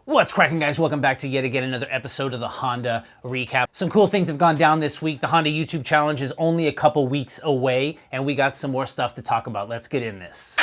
What's cracking, guys? Welcome back to yet again another episode of the Honda Recap. Some cool things have gone down this week. The Honda YouTube Challenge is only a couple weeks away, and we got some more stuff to talk about. Let's get in this.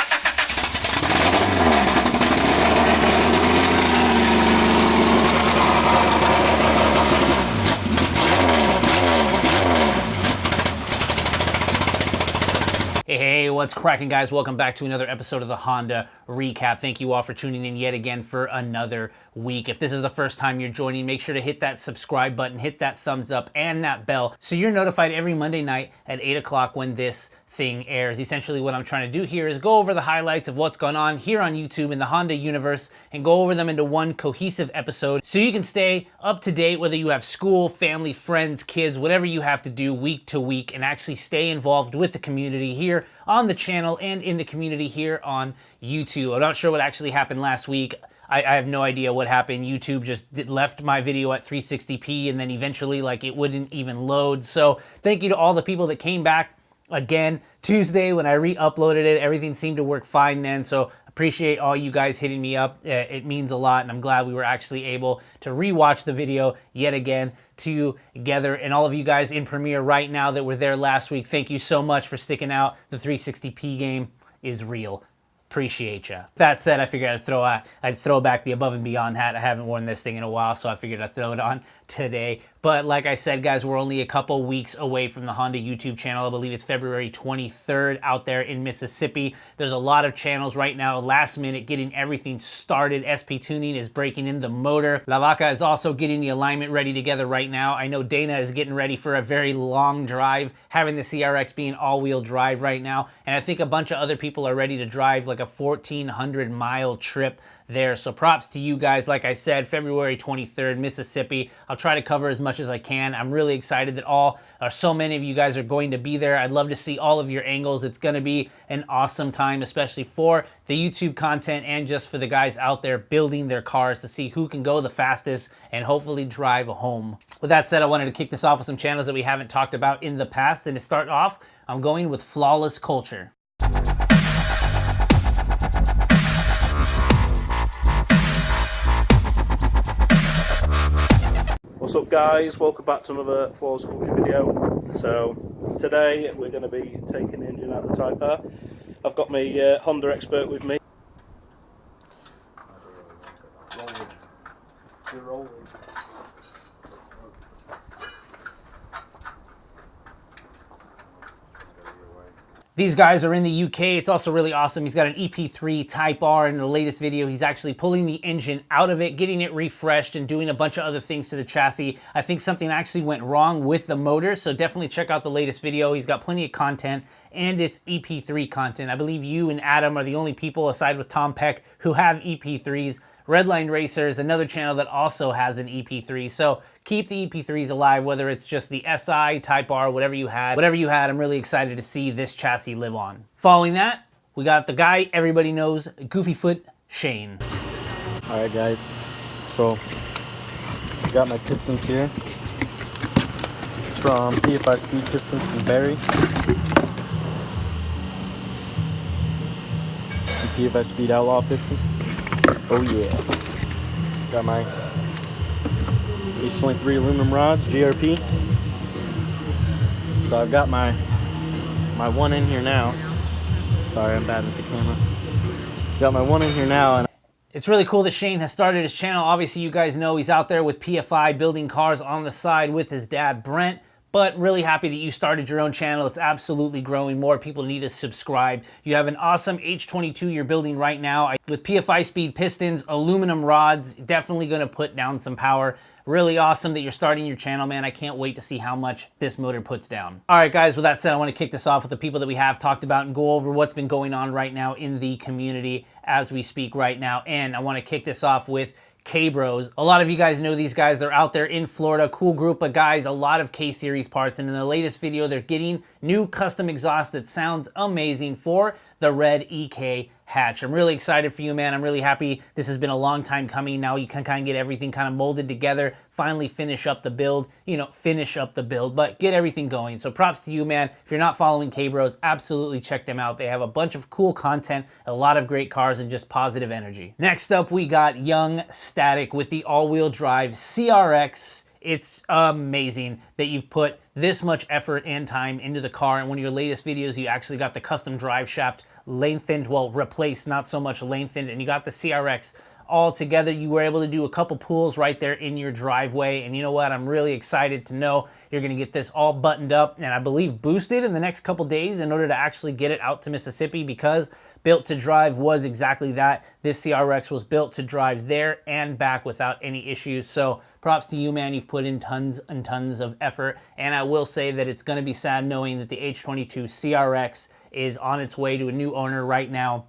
Hey, what's cracking, guys? Welcome back to another episode of the Honda Recap. Thank you all for tuning in yet again for another week. If this is the first time you're joining, make sure to hit that subscribe button, hit that thumbs up and that bell so you're notified every Monday night at 8 o'clock when this thing airs. Essentially what I'm trying to do here is go over the highlights of what's gone on here on YouTube in the Honda universe and go over them into one cohesive episode so you can stay up to date whether you have school, family, friends, kids, whatever you have to do week to week, and actually stay involved with the community here on the channel and in the community here on YouTube. I'm not sure what actually happened last week. I have no idea what happened. YouTube just left my video at 360p and then eventually it wouldn't even load. So thank you to all the people that came back. Again, Tuesday when I re-uploaded it, everything seemed to work fine then, so appreciate all you guys hitting me up. It means a lot, and I'm glad we were actually able to re-watch the video yet again together. And all of you guys in Premiere right now that were there last week, thank you so much for sticking out. The 360p game is real. Appreciate ya. That said, I figured I'd throw back the Above and Beyond hat. I haven't worn this thing in a while, so I figured I'd throw it on today. But like I said, guys, we're only a couple weeks away from the Honda YouTube channel. I believe it's February 23rd out there in Mississippi. There's a lot of channels right now, last minute, getting everything started. SPTuning is breaking in the motor. La Vaca is also getting the alignment ready together right now. I know Dana is getting ready for a very long drive, having the CRX being all-wheel drive right now. And I think a bunch of other people are ready to drive like a 1,400-mile trip there. So props to you guys. Like I said, February 23rd, Mississippi. I'll try to cover as much as I can. I'm really excited that so many of you guys are going to be there. I'd love to see all of your angles. It's going to be an awesome time, especially for the YouTube content and just for the guys out there building their cars to see who can go the fastest and hopefully drive home. With that said, I wanted to kick this off with some channels that we haven't talked about in the past. And to start off, I'm going with Flawless Culture. What's up, guys? Welcome back to another Flawless Culture video. So today we're going to be taking the engine out of the Type R. I've got my Honda expert with me. These guys are in the UK. It's also really awesome. He's got an EP3 Type R. In the latest video, he's actually pulling the engine out of it, getting it refreshed, and doing a bunch of other things to the chassis. I think something actually went wrong with the motor, so definitely check out the latest video. He's got plenty of content, and it's EP3 content. I believe you and Adam are the only people, aside with Tom Peck, who have EP3s. Redline Racer is another channel that also has an EP3, so keep the EP3s alive, whether it's just the SI, Type R, whatever you had. I'm really excited to see this chassis live on. Following that, we got the guy everybody knows, Goofeyfoot Shane. All right, guys, so I got my pistons here. It's from PFI Speed pistons from Barry. Some PFI Speed Outlaw pistons. Oh yeah. Got my H23 aluminum rods, GRP. So I've got my one in here now. Sorry, I'm bad with the camera. Got my one in here now, and it's really cool that Shane has started his channel. Obviously, you guys know he's out there with PFI building cars on the side with his dad, Brent. But really happy that you started your own channel. It's absolutely growing. More people need to subscribe. You have an awesome H22 you're building right now with PFI Speed pistons, aluminum rods. Definitely going to put down some power. Really awesome that you're starting your channel, man. I can't wait to see how much this motor puts down. All right, guys, with that said, I want to kick this off with the people that we have talked about and go over what's been going on right now in the community as we speak right now. And I want to kick this off with Kbros. A lot of you guys know these guys. They're out there in Florida. Cool group of guys, a lot of K-Series parts. And in the latest video, they're getting new custom exhaust that sounds amazing for the red EK hatch. I'm really excited for you, man. I'm really happy. This has been a long time coming. Now you can kind of get everything kind of molded together, finally finish up the build, finish up the build, but get everything going. So props to you, man. If you're not following Kbros, absolutely check them out. They have a bunch of cool content, a lot of great cars, and just positive energy. Next up, we got YoungStatic with the all-wheel drive CRX. It's amazing that you've put this much effort and time into the car. In one of your latest videos, you actually got the custom drive shaft lengthened, well, replaced, not so much lengthened, and you got the CRX all together. You were able to do a couple pulls right there in your driveway, and you know what? I'm really excited to know you're gonna get this all buttoned up and I believe boosted in the next couple days in order to actually get it out to Mississippi, because built to drive was exactly that. This CRX was built to drive there and back without any issues. So props to you, man. You've put in tons and tons of effort, and I will say that it's gonna be sad knowing that the H22 CRX is on its way to a new owner right now.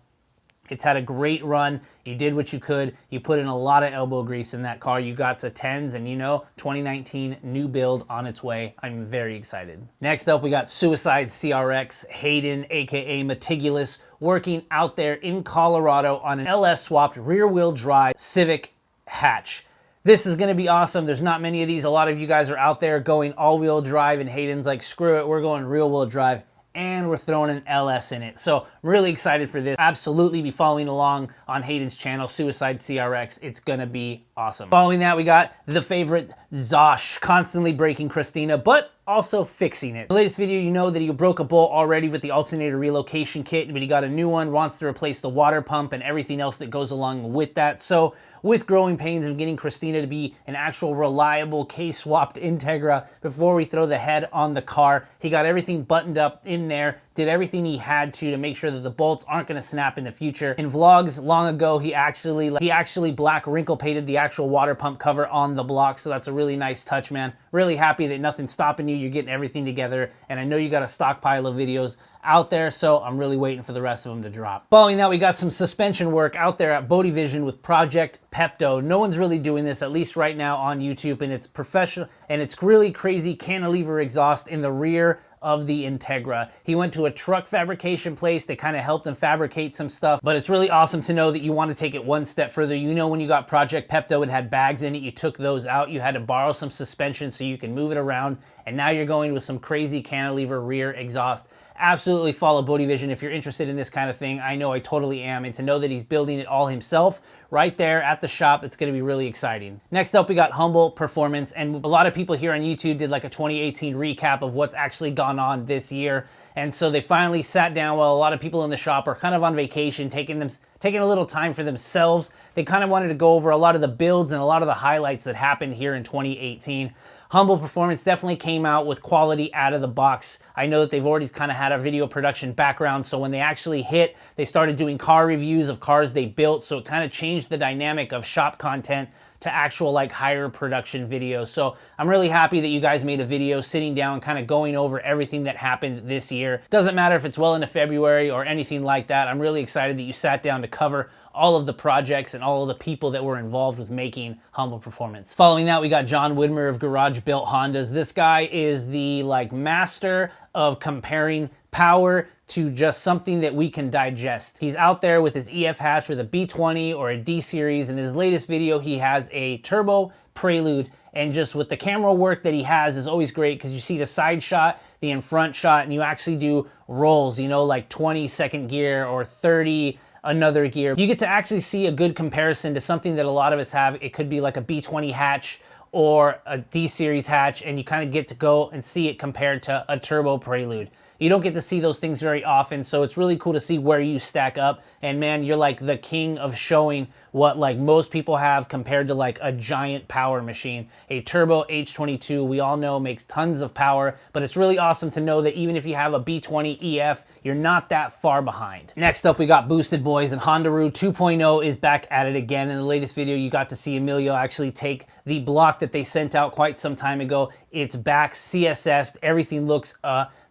It's had a great run. You did what you could. You put in a lot of elbow grease in that car. You got to 10s, and 2019 new build on its way. I'm very excited. Next up, we got Suicide CRX, Hayden, aka Meticulous, working out there in Colorado on an LS swapped rear wheel drive Civic Hatch. This is gonna be awesome. There's not many of these. A lot of you guys are out there going all-wheel drive, and Hayden's like, screw it, we're going rear-wheel drive, and we're throwing an LS in it. So I'm really excited for this. Absolutely be following along on Hayden's channel, Suicide CRX. It's gonna be awesome. Following that, we got the favorite Zosh, constantly breaking Christina, but also fixing it. In the latest video, you know that he broke a bolt already with the alternator relocation kit, but he got a new one, wants to replace the water pump and everything else that goes along with that. So with growing pains of getting Christina to be an actual reliable K-swapped Integra before we throw the head on the car, he got everything buttoned up in there, did everything he had to make sure that the bolts aren't gonna snap in the future. In vlogs long ago, he actually black wrinkle painted the actual water pump cover on the block, so that's a really nice touch, man. Really happy that nothing's stopping you. You're getting everything together, and I know you got a stockpile of videos out there, so I'm really waiting for the rest of them to drop. Following that, we got some suspension work out there at BodeVision with Project Pepto. No one's really doing this, at least right now on YouTube, and it's professional, and it's really crazy cantilever exhaust in the rear of the Integra. He went to a truck fabrication place. They kind of helped him fabricate some stuff, but it's really awesome to know that you want to take it one step further. When you got Project Pepto, it had bags in it. You took those out. You had to borrow some suspension so you can move it around, and now you're going with some crazy cantilever rear exhaust. Absolutely follow BodeVision if you're interested in this kind of thing. I know I totally am, and to know that he's building it all himself right there at the shop, it's going to be really exciting. Next up, we got Humble Performance, and a lot of people here on YouTube did like a 2018 recap of what's actually gone on this year, and so they finally sat down while a lot of people in the shop are kind of on vacation, taking a little time for themselves. They kind of wanted to go over a lot of the builds and a lot of the highlights that happened here in 2018. Humble Performance definitely came out with quality out of the box. I know that they've already kind of had a video production background, so when they actually hit, they started doing car reviews of cars they built, so it kind of changed the dynamic of shop content to actual like higher production videos. So I'm really happy that you guys made a video sitting down, kind of going over everything that happened this year. Doesn't matter if it's well into February or anything like that. I'm really excited that you sat down to cover all of the projects and all of the people that were involved with making Humble Performance. Following that, we got John Widmer of Garage Built Hondas. This guy is the master of comparing power to just something that we can digest. He's out there with his EF hatch with a B20 or a D series. In his latest video, he has a turbo prelude, and just with the camera work that he has is always great because you see the side shot, the in front shot, and you actually do rolls, like 20-second gear or 30 another gear. You get to actually see a good comparison to something that a lot of us have. It could be like a B20 hatch or a D series hatch, and you kind of get to go and see it compared to a turbo prelude. You don't get to see those things very often, so it's really cool to see where you stack up. And man, you're like the king of showing what most people have compared to like a giant power machine. A turbo H22, we all know, makes tons of power, but it's really awesome to know that even if you have a B20 EF, you're not that far behind. Next up, we got Boostedboiz, and Hondaru2.0 is back at it again. In the latest video, you got to see Emilio actually take the block that they sent out quite some time ago. It's back, CSS'd, everything looks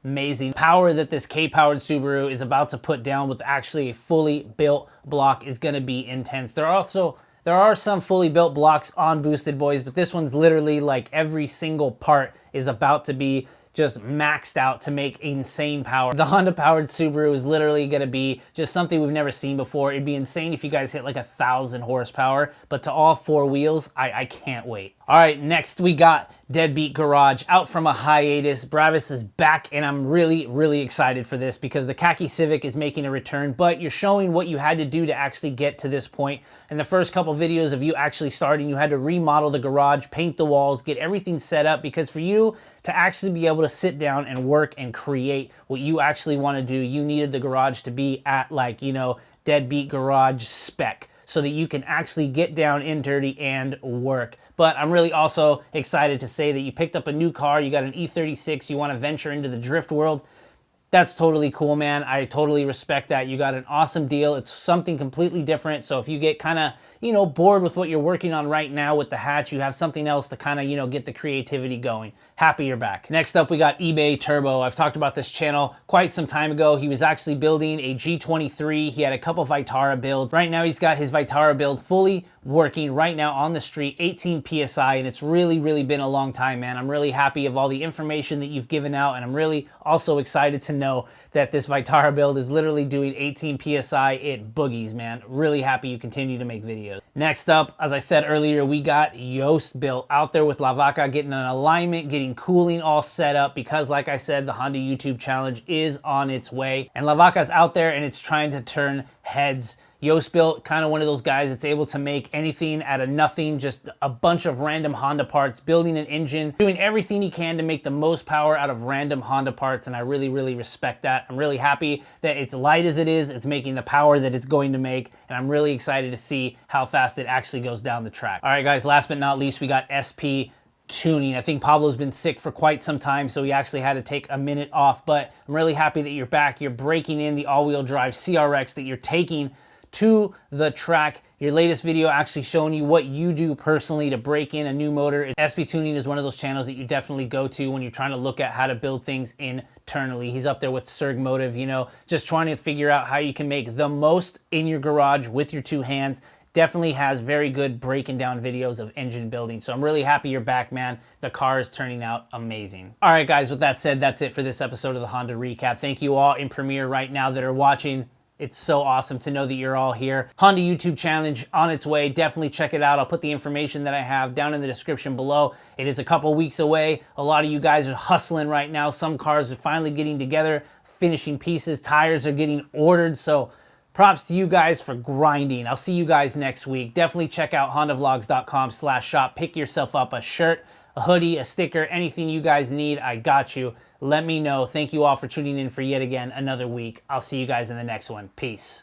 amazing. Power that this K-powered Subaru is about to put down with actually a fully built block is going to be intense. There are some fully built blocks on Boostedboiz, but this one's literally like every single part is about to be just maxed out to make insane power. The Honda powered Subaru is literally gonna be just something we've never seen before. It'd be insane if you guys hit like 1,000 horsepower, but to all 4 wheels, I can't wait. All right, next we got DeadBeat Garage out from a hiatus. Bravis is back, and I'm really excited for this because the khaki Civic is making a return, but you're showing what you had to do to actually get to this point. In the first couple videos of you actually starting, you had to remodel the garage, paint the walls, get everything set up, because for you to actually be able to sit down and work and create what you actually want to do, you needed the garage to be at, like, you know, DeadBeat Garage spec, so that you can actually get down in dirty and work. But I'm really also excited to say that you picked up a new car, you got an E36, you want to venture into the drift world. That's totally cool, man. I totally respect that. You got an awesome deal. It's something completely different. So if you get kind of, you know, bored with what you're working on right now with the hatch, you have something else to kind of, you know, get the creativity going. Happy you're back. Next up, we got eBay Turbo. I've talked about this channel quite some time ago. He was actually building a G23. He had a couple Vitara builds. Right now, he's got his Vitara build fully working right now on the street, 18 PSI, and it's really been a long time, man. I'm really happy of all the information that you've given out, and I'm really also excited to know that this Vitara build is literally doing 18 PSI. It boogies, man. Really happy you continue to make videos. Next up, as I said earlier, we got Yost Built out there with La Vaca, getting an alignment, getting cooling all set up, because like I said, the Honda YouTube challenge is on its way, and La Vaca's out there and it's trying to turn heads. Yost Built, kind of one of those guys that's able to make anything out of nothing, just a bunch of random Honda parts, building an engine, doing everything he can to make the most power out of random Honda parts, and I really respect that. I'm really happy that it's light as it is, it's making the power that it's going to make, and I'm really excited to see how fast it actually goes down the track. All right, guys, last but not least, we got SPTuning. I think Pablo's been sick for quite some time, so he actually had to take a minute off, but I'm really happy that you're back. You're breaking in the all-wheel drive CRX that you're taking to the track. Your latest video actually showing you what you do personally to break in a new motor. SPTuning is one of those channels that you definitely go to when you're trying to look at how to build things internally. He's up there with Serg Motive, you know, just trying to figure out how you can make the most in your garage with your 2 hands. Definitely has very good breaking down videos of engine building. So I'm really happy you're back, man. The car is turning out amazing. All right, guys, with that said, that's it for this episode of the Honda Recap. Thank you all in Premiere right now that are watching. It's so awesome to know that you're all here. Honda YouTube challenge on its way. Definitely check it out. I'll put the information that I have down in the description below. It is a couple weeks away. A lot of you guys are hustling right now. Some cars are finally getting together, finishing pieces. Tires are getting ordered. So props to you guys for grinding. I'll see you guys next week. Definitely check out HondaVlogs.com/shop. Pick yourself up a shirt, a hoodie, a sticker, anything you guys need, I got you. Let me know. Thank you all for tuning in for yet again another week. I'll see you guys in the next one. Peace.